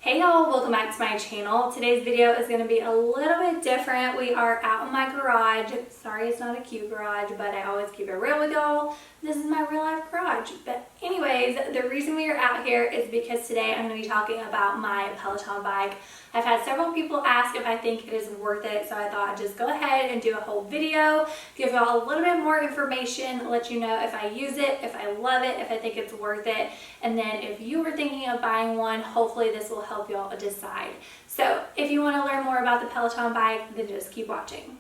Hey y'all, welcome back to my channel. Today's video is going to be a little bit different. We are out in my garage. Sorry it's not a cute garage, but I always keep it real with y'all. This is my real life garage. But anyways, the reason we are out here is because today I'm going to be talking about my Peloton bike. I've had several people ask if I think it is worth it, so I thought I'd just go ahead and do a whole video, give y'all a little bit more information, let you know if I use it, if I love it, if I think it's worth it, and then if you were thinking of buying one, hopefully this will help y'all decide. So if you want to learn more about the Peloton bike, then just keep watching.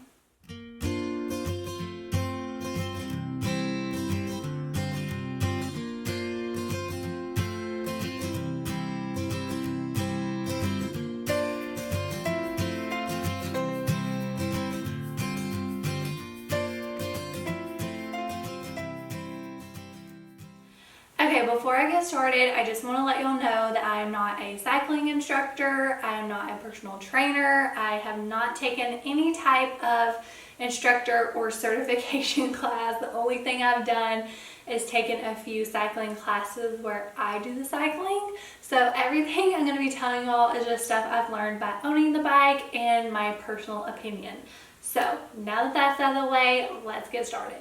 Okay, before I get started, I just want to let y'all know that I am not a cycling instructor, I am not a personal trainer, I have not taken any type of instructor or certification class. The only thing I've done is taken a few cycling classes where I do the cycling. So everything I'm going to be telling y'all is just stuff I've learned by owning the bike and my personal opinion. So now that that's out of the way, let's get started.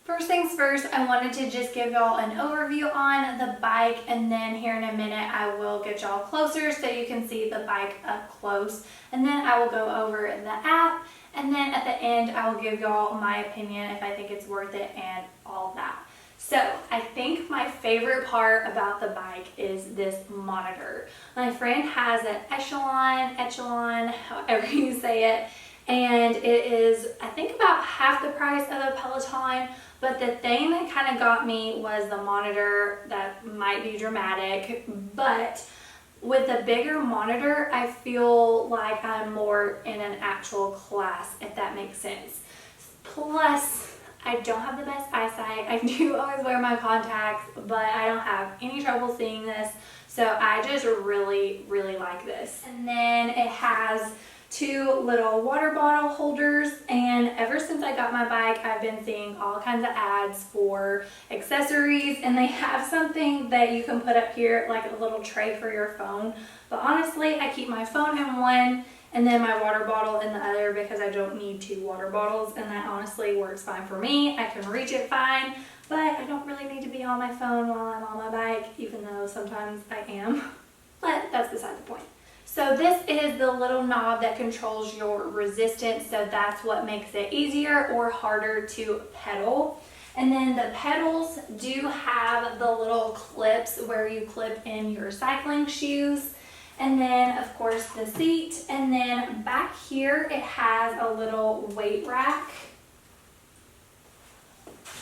First things first, I wanted to just give y'all an overview on the bike, and then here in a minute I will get y'all closer so you can see the bike up close, and then I will go over the app, and then at the end I will give y'all my opinion if I think it's worth it and all that. So I think my favorite part about the bike is this monitor. My friend has an Echelon, however you say it, and it is I think about half the price of a Peloton. But the thing that kind of got me was the monitor. That might be dramatic, but with the bigger monitor, I feel like I'm more in an actual class, if that makes sense. Plus, I don't have the best eyesight. I do always wear my contacts, but I don't have any trouble seeing this. So I just really, really like this. And then it has two little water bottle holders, and ever since I got my bike I've been seeing all kinds of ads for accessories, and they have something that you can put up here like a little tray for your phone, but honestly I keep my phone in one and then my water bottle in the other because I don't need two water bottles, and that honestly works fine for me. I can reach it fine, but I don't really need to be on my phone while I'm on my bike, even though sometimes I am, but that's beside the point. So this is the little knob that controls your resistance, so that's what makes it easier or harder to pedal. And then the pedals do have the little clips where you clip in your cycling shoes. And then of course the seat, and then back here it has a little weight rack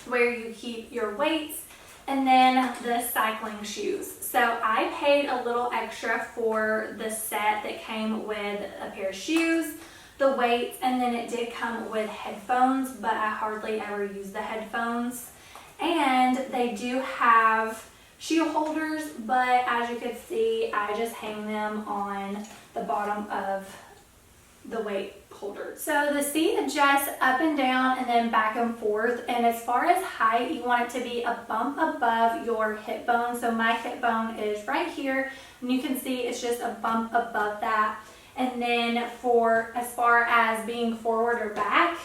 where you keep your weights, and then the cycling shoes. So I paid a little extra for the set that came with a pair of shoes, the weights, and then it did come with headphones, but I hardly ever use the headphones. And they do have shoe holders, but as you can see, I just hang them on the bottom of the weight holder. So the seat adjusts up and down and then back and forth, and as far as height, you want it to be a bump above your hip bone. So my hip bone is right here, and you can see it's just a bump above that. And then for as far as being forward or back,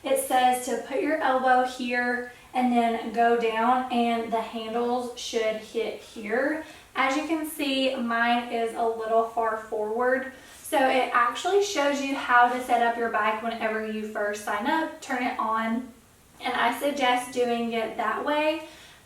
it says to put your elbow here and then go down, and the handles should hit here. As you can see, mine is a little far forward. So it actually shows you how to set up your bike whenever you first sign up, turn it on, and I suggest doing it that way.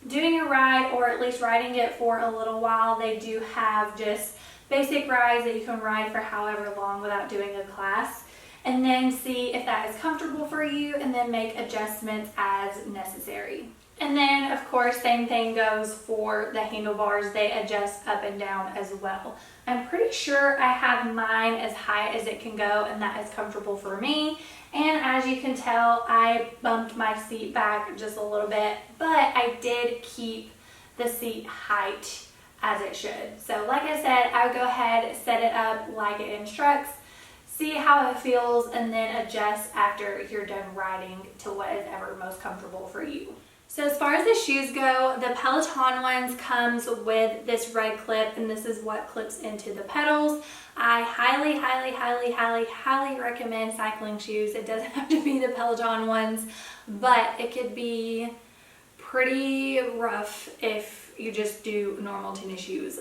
Doing a ride, or at least riding it for a little while. They do have just basic rides that you can ride for however long without doing a class, and then see if that is comfortable for you, and then make adjustments as necessary. And then of course same thing goes for the handlebars. They adjust up and down as well. I'm pretty sure I have mine as high as it can go, and that is comfortable for me. And as you can tell, I bumped my seat back just a little bit, but I did keep the seat height as it should. So like I said, I would go ahead, set it up like it instructs, see how it feels, and then adjust after you're done riding to what is ever most comfortable for you. So as far as the shoes go, the Peloton ones comes with this red clip, and this is what clips into the pedals. I highly, highly, highly, highly, highly recommend cycling shoes. It doesn't have to be the Peloton ones, but it could be pretty rough if you just do normal tennis shoes.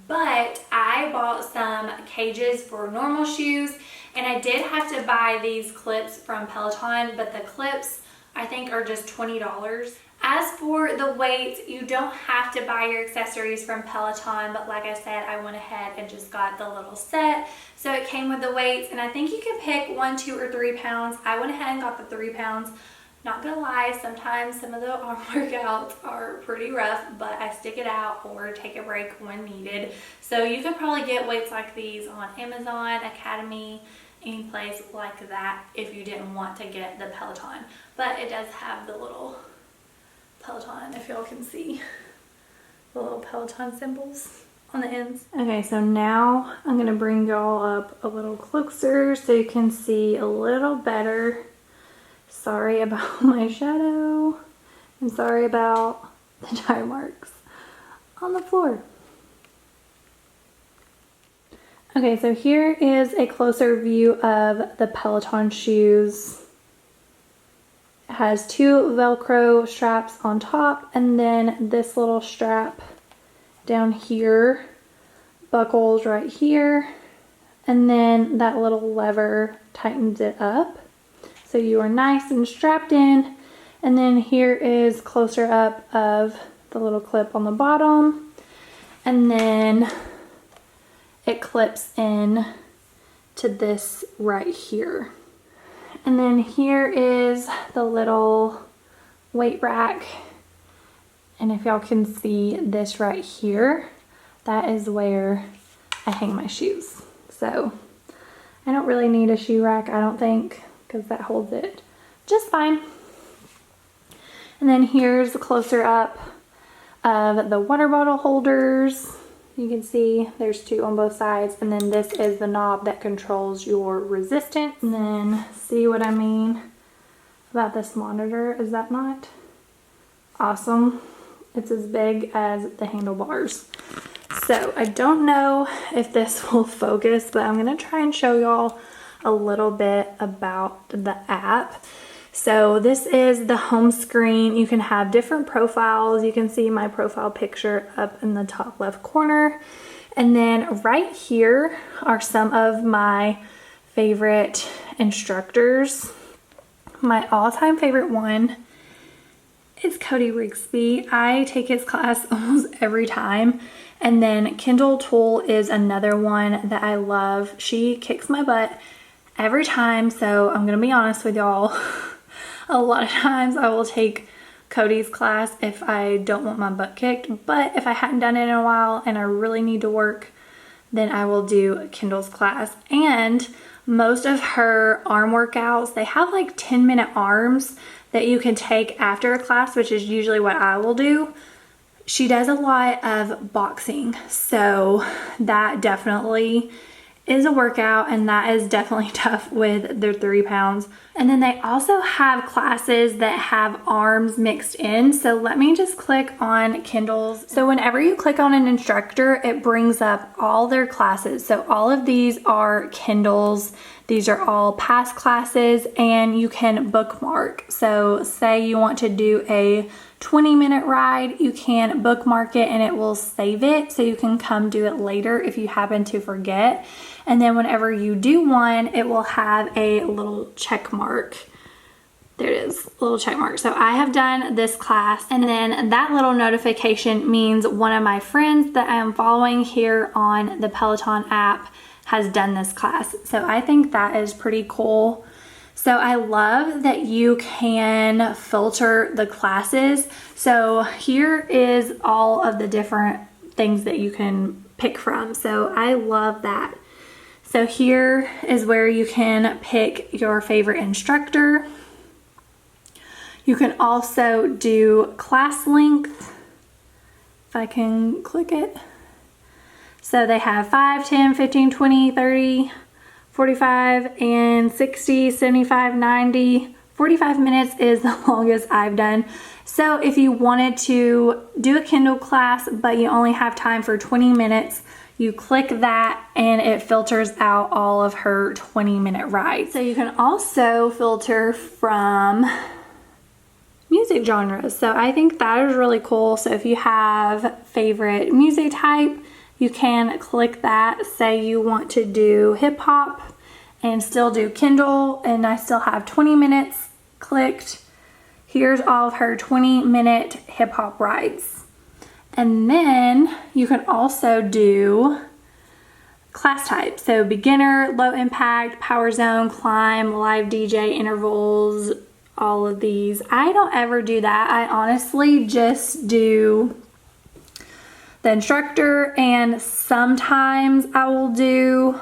But I bought some cages for normal shoes, and I did have to buy these clips from Peloton, but the clips I think are just $20. As for the weights, you don't have to buy your accessories from Peloton, but like I said, I went ahead and just got the little set. So it came with the weights, and I think you can pick 1, 2, or 3 pounds. I went ahead and got the 3 pounds. Not gonna lie, sometimes some of the arm workouts are pretty rough, but I stick it out or take a break when needed. So you can probably get weights like these on Amazon, Academy, any place like that if you didn't want to get the Peloton. But it does have the little Peloton, if y'all can see the little Peloton symbols on the ends. Okay, so now I'm gonna bring y'all up a little closer so you can see a little better. Sorry about my shadow, and sorry about the tire marks on the floor. Okay, so here is a closer view of the Peloton shoes. It has 2 Velcro straps on top, and then this little strap down here buckles right here, and then that little lever tightens it up so you are nice and strapped in. And then here is closer up of the little clip on the bottom, and then it clips in to this right here. And then here is the little weight rack, and if y'all can see this right here, that is where I hang my shoes. So I don't really need a shoe rack, I don't think, because that holds it just fine. And then here's a closer up of the water bottle holders. You can see there's 2 on both sides, and then this is the knob that controls your resistance. And then see what I mean about this monitor, is that not awesome? It's as big as the handlebars. So I don't know if this will focus, but I'm gonna try and show y'all a little bit about the app. So this is the home screen. You can have different profiles. You can see my profile picture up in the top left corner. And then right here are some of my favorite instructors. My all-time favorite one is Cody Rigsby. I take his class almost every time. And then Kendall Toole is another one that I love. She kicks my butt every time, so I'm gonna be honest with y'all. A lot of times I will take Cody's class if I don't want my butt kicked, but if I hadn't done it in a while and I really need to work, then I will do Kendall's class. And most of her arm workouts, they have like 10-minute arms that you can take after a class, which is usually what I will do. She does a lot of boxing, so that definitely is a workout, and that is definitely tough with their 3 pounds. And then they also have classes that have arms mixed in. So let me just click on Kendall's. So whenever you click on an instructor, it brings up all their classes. So all of these are Kendall's. These are all past classes, and you can bookmark. So say you want to do a 20-minute ride, you can bookmark it and it will save it so you can come do it later if you happen to forget. And then whenever you do one, it will have a little check mark. There it is, a little check mark. So I have done this class, and then that little notification means one of my friends that I am following here on the Peloton app has done this class. So I think that is pretty cool. So I love that you can filter the classes. So here is all of the different things that you can pick from. So I love that. So here is where you can pick your favorite instructor. You can also do class length, if I can click it. So they have 5, 10, 15, 20, 30, 45, and 60, 75, 90, 45 minutes is the longest I've done. So if you wanted to do a Kindle class, but you only have time for 20 minutes, you click that and it filters out all of her 20-minute rides. So you can also filter from music genres. So I think that is really cool. So if you have favorite music type, you can click that. Say you want to do hip hop and still do Kindle, and I still have 20 minutes clicked. Here's all of her 20-minute hip hop rides. And then you can also do class type. So beginner, low impact, power zone, climb, live DJ, intervals, all of these. I don't ever do that. I honestly just do the instructor, and sometimes I will do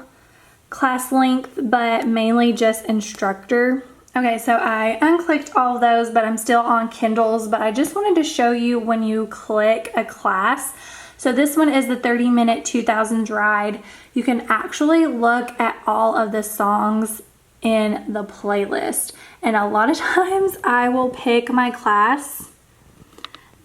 class length, but mainly just instructor. Okay, so I unclicked all of those, but I'm still on Kindles, but I just wanted to show you when you click a class. So this one is the 30-minute 2000s ride. You can actually look at all of the songs in the playlist. And a lot of times I will pick my class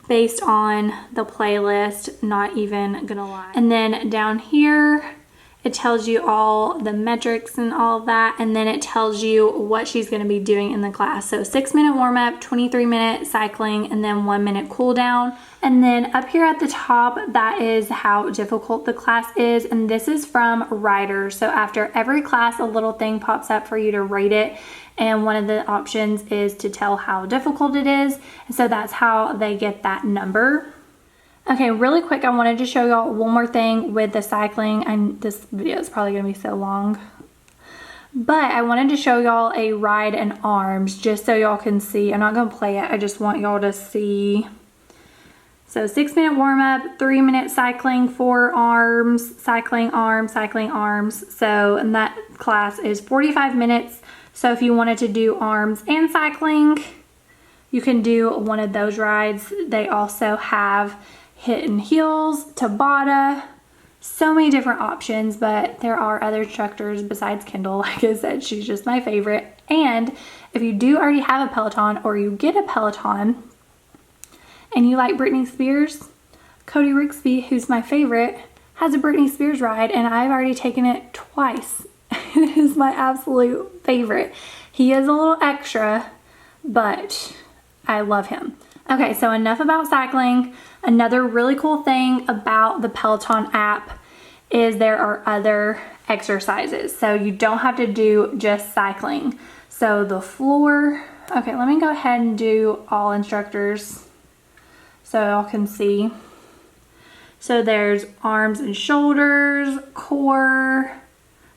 based on the playlist, not even gonna lie. And then down here, it tells you all the metrics and all of that, and then it tells you what she's going to be doing in the class. So 6-minute warm-up, 23-minute cycling, and then 1-minute cool down. And then up here at the top, that is how difficult the class is, and this is from Rider. So after every class, a little thing pops up for you to rate it, and one of the options is to tell how difficult it is, and so that's how they get that number. Okay, really quick, I wanted to show y'all one more thing with the cycling, and this video is probably going to be so long, but I wanted to show y'all a ride in arms just so y'all can see. I'm not going to play it, I just want y'all to see. So 6-minute warm-up, 3-minute cycling, 4 arms, cycling arms, cycling arms. So, and that class is 45 minutes. So if you wanted to do arms and cycling, you can do one of those rides. They also have Hidden Heels, Tabata, so many different options, but there are other instructors besides Kindle. Like I said, she's just my favorite. And if you do already have a Peloton, or you get a Peloton and you like Britney Spears, Cody Rixby, who's my favorite, has a Britney Spears ride, and I've already taken it twice. It is my absolute favorite. He is a little extra, but I love him. Okay, so enough about cycling. Another really cool thing about the Peloton app is there are other exercises. So you don't have to do just cycling. So the floor, okay, let me go ahead and do all instructors so y'all can see. So there's arms and shoulders, core,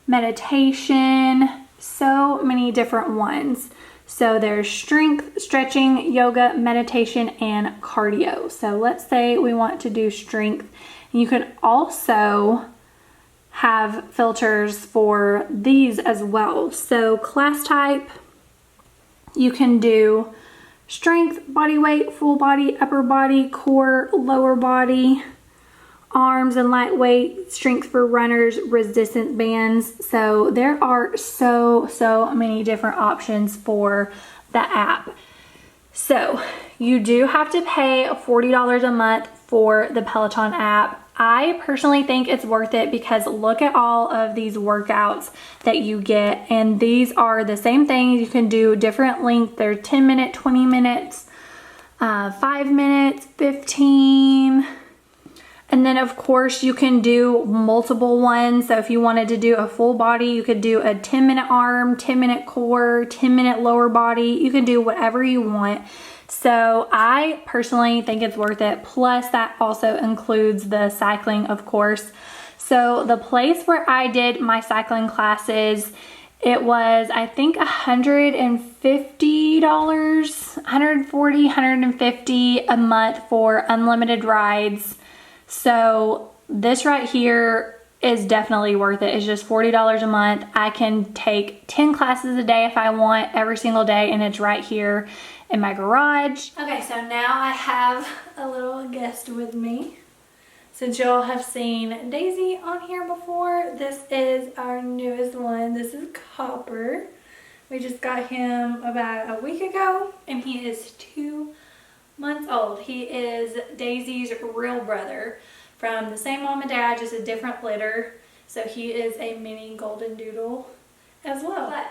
meditation, so many different ones. So there's strength, stretching, yoga, meditation, and cardio. So let's say we want to do strength. And you can also have filters for these as well. So class type, you can do strength, body weight, full body, upper body, core, lower body, arms and lightweight, strength for runners, resistance bands. So there are so many different options for the app. So you do have to pay $40 a month for the Peloton app. I personally think it's worth it because look at all of these workouts that you get, and these are the same things. You can do different length. They're 10 minutes, 20 minutes, 5 minutes, 15. And then of course you can do multiple ones. So if you wanted to do a full body, you could do a 10-minute arm, 10-minute core, 10-minute lower body. You can do whatever you want. So I personally think it's worth it. Plus that also includes the cycling, of course. So the place where I did my cycling classes, it was, I think, $150, $140, $150 a month for unlimited rides. So this right here is definitely worth it. It's just $40 a month. I can take 10 classes a day if I want, every single day, and it's right here in my garage. Okay, so now I have a little guest with me. Since y'all have seen Daisy on here before, this is our newest one. This is Copper. We just got him about a week ago, and he is 2 months old. He is Daisy's real brother from the same mom and dad, just a different litter. So he is a mini golden doodle as well. But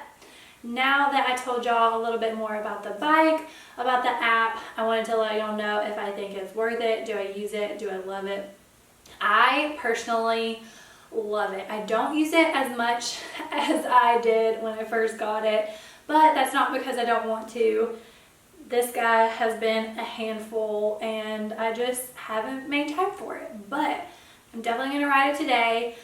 now that I told y'all a little bit more about the bike, about the app, I wanted to let y'all know if I think it's worth it. Do I use it? Do I love it? I personally love it. I don't use it as much as I did when I first got it, but that's not because I don't want to. This guy has been a handful and I just haven't made time for it, but I'm definitely gonna ride it today.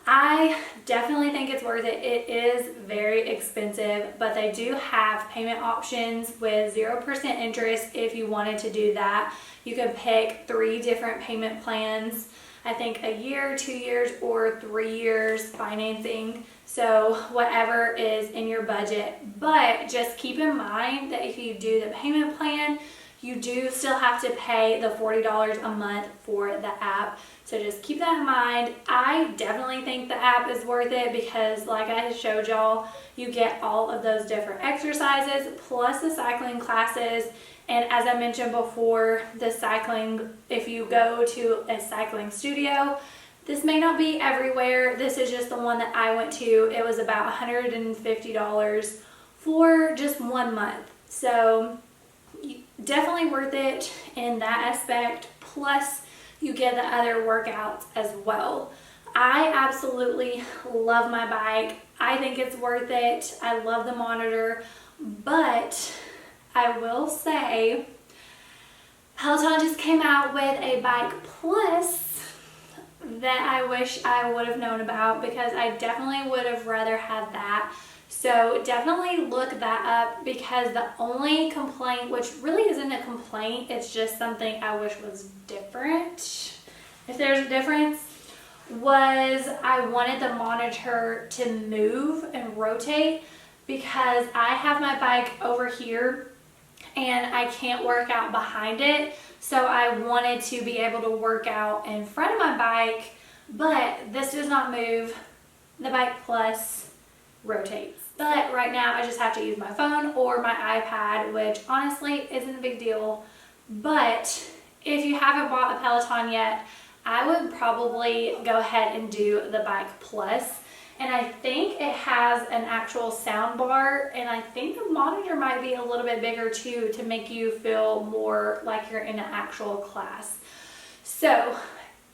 I definitely think it's worth it. It is very expensive, but they do have payment options with 0% interest if you wanted to do that. You can pick 3 different payment plans. I think a year, 2 years, or 3 years financing. So whatever is in your budget. But just keep in mind that if you do the payment plan, you do still have to pay the $40 a month for the app. So just keep that in mind. I definitely think the app is worth it because like I showed y'all, you get all of those different exercises plus the cycling classes. And as I mentioned before, the cycling, if you go to a cycling studio, this may not be everywhere. This is just the one that I went to. It was about $150 for just 1 month. So definitely worth it in that aspect. Plus you get the other workouts as well. I absolutely love my bike. I think it's worth it. I love the monitor, but I will say Peloton just came out with a Bike Plus that I wish I would have known about because I definitely would have rather had that. So definitely look that up because the only complaint, which really isn't a complaint, it's just something I wish was different, if there's a difference, was I wanted the monitor to move and rotate because I have my bike over here and I can't work out behind it. So I wanted to be able to work out in front of my bike, but this does not move. The Bike Plus rotates. But right now I just have to use my phone or my iPad, which honestly isn't a big deal. But if you haven't bought a Peloton yet, I would probably go ahead and do the Bike Plus. And I think it has an actual sound bar, and I think the monitor might be a little bit bigger too to make you feel more like you're in an actual class. So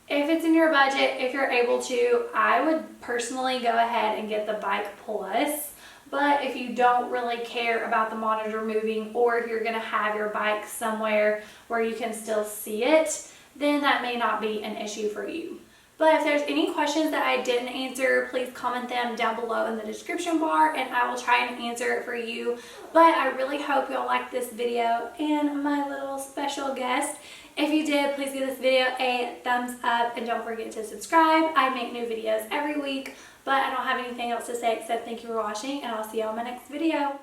if it's in your budget, if you're able to, I would personally go ahead and get the Bike Plus. But if you don't really care about the monitor moving, or if you're gonna have your bike somewhere where you can still see it, then that may not be an issue for you. But if there's any questions that I didn't answer, please comment them down below in the description bar and I will try and answer it for you. But I really hope y'all liked this video and my little special guest. If you did, please give this video a thumbs up and don't forget to subscribe. I make new videos every week, but I don't have anything else to say except thank you for watching and I'll see y'all in my next video.